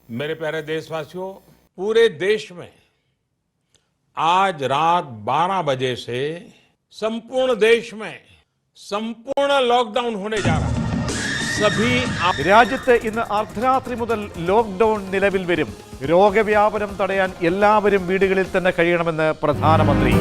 मेरे प्यारे देशवासियों, पूरे देश में आज रात 12 बजे से संपूर्ण देश में संपूर्ण लॉकडाउन होने जा रहा है. രാജ്യത്ത് ഇന്ന് അർദ്ധരാത്രി മുതൽ ലോക്ക്ഡൌൺ നിലവിൽ വരും. രോഗവ്യാപനം തടയാൻ എല്ലാവരും വീടുകളിൽ തന്നെ കഴിയണമെന്ന് പ്രധാനമന്ത്രി.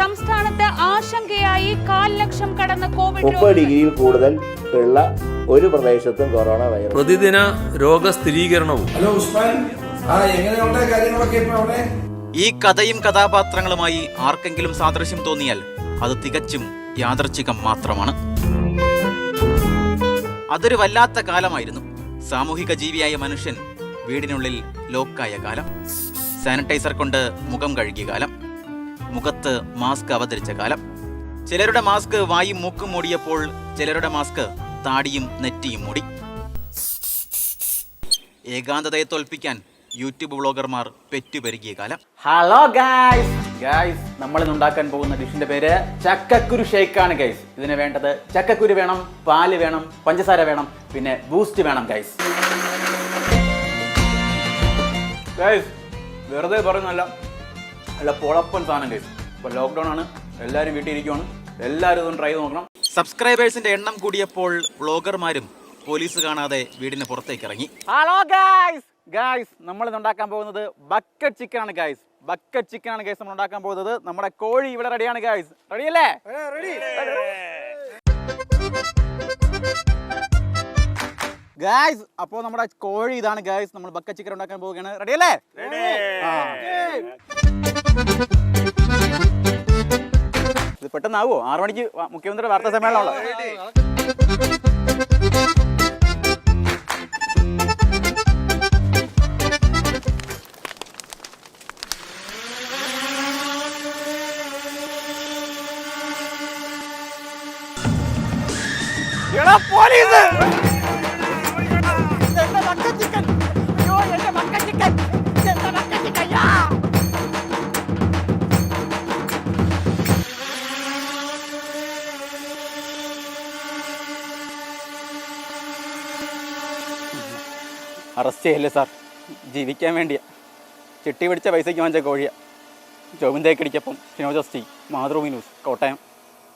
സംസ്ഥാനത്ത് ആശങ്കയായി 1.5 ലക്ഷം കടന്ന കോവിഡ് 30 ഡിഗ്രിയിൽ കൂടുതൽ ഉള്ള ഒരു പ്രദേശത്തും കൊറോണ വൈറസ് പ്രതിദിന രോഗസ്ഥിരീകരണവും. ഈ കഥയും കഥാപാത്രങ്ങളുമായി ആർക്കെങ്കിലും സാദൃശ്യം തോന്നിയാൽ അത് തികച്ചും യാദർച്ഛികം മാത്രമാണ്. അതൊരു വല്ലാത്ത കാലമായിരുന്നു. സാമൂഹിക ജീവിയായ മനുഷ്യൻ വീടിനുള്ളിൽ ലോക്കായ കാലം. സാനിറ്റൈസർ കൊണ്ട് മുഖം കഴുകിയ കാലം. മുഖത്ത് മാസ്ക് അവതരിച്ച കാലം. ചിലരുടെ മാസ്ക് വായും മൂക്കും മൂടിയപ്പോൾ ചിലരുടെ മാസ്ക് താടിയും നെറ്റിയും മൂടി. ഏകാന്തതയെ തോൽപ്പിക്കാൻ യൂട്യൂബ് വ്ളോഗർമാർ പെറ്റുപെരുകിയ കാലം. ഹലോ ഗായ്സ്, നമ്മൾ ഇന്ന് ഉണ്ടാക്കാൻ പോകുന്ന ഡിഷിന്റെ പേര് ചക്കക്കുരു ഷേക്കാണ് ഗൈസ്. ഇതിന് വേണ്ടത് ചക്കക്കുരു വേണം, പാല് വേണം, പഞ്ചസാര വേണം, പിന്നെ ബൂസ്റ്റ് വേണം ഗൈസ്. വെറുതെ പറയുന്നല്ല, നല്ല പൊളപ്പൻ സാധനം ഗൈസ്. ഇപ്പോൾ ലോക്ക്ഡൗൺ ആണ്, എല്ലാവരും വീട്ടിൽ ഇരിക്കുവാണ്. എല്ലാവരും ഇതൊന്ന് ട്രൈ ചെയ്ത് നോക്കണം. സബ്സ്ക്രൈബേഴ്സിന്റെ എണ്ണം കൂടിയപ്പോൾ വ്ളോഗർമാരും പോലീസ് കാണാതെ വീടിന് പുറത്തേക്ക് ഇറങ്ങി. ഹലോ ഗായ്സ്, നമ്മൾ ഇന്ന് ഉണ്ടാക്കാൻ പോകുന്നത് ബക്കറ്റ് ചിക്കൻ ആണ് ഗായ്സ്. ബക്കറ്റ് ചിക്കൻ ആണ് ഗൈസ് നമ്മൾ ഉണ്ടാക്കാൻ പോകുന്നത്. നമ്മുടെ കോഴി ഇവിടെ റെഡിയാണ് ഗായ്സ്. റെഡിയല്ലേ? ഗായ്സ്, അപ്പോൾ നമ്മുടെ കോഴി ഇതാണ് ഗായ്സ്. നമ്മൾ ബക്കറ്റ് ചിക്കൻ ഉണ്ടാക്കാൻ പോവുകയാണ്. റെഡിയല്ലേ? ഇത് പെട്ടെന്നാവോ? 6 മണിക്ക് മുഖ്യമന്ത്രി വാർത്താ സമ്മേളനമുള്ള. അറസ്റ്റ് ചെയ്യല്ലേ സാർ, ജീവിക്കാൻ വേണ്ടിയാ. ചിട്ടി പിടിച്ച പൈസയ്ക്ക് വാങ്ങിച്ച കോഴിയാ. ജോബിൻ തേക്കടിക്കൊപ്പം ഷിനോജസ്റ്റി, മാതൃഭൂമി ന്യൂസ്, കോട്ടയം.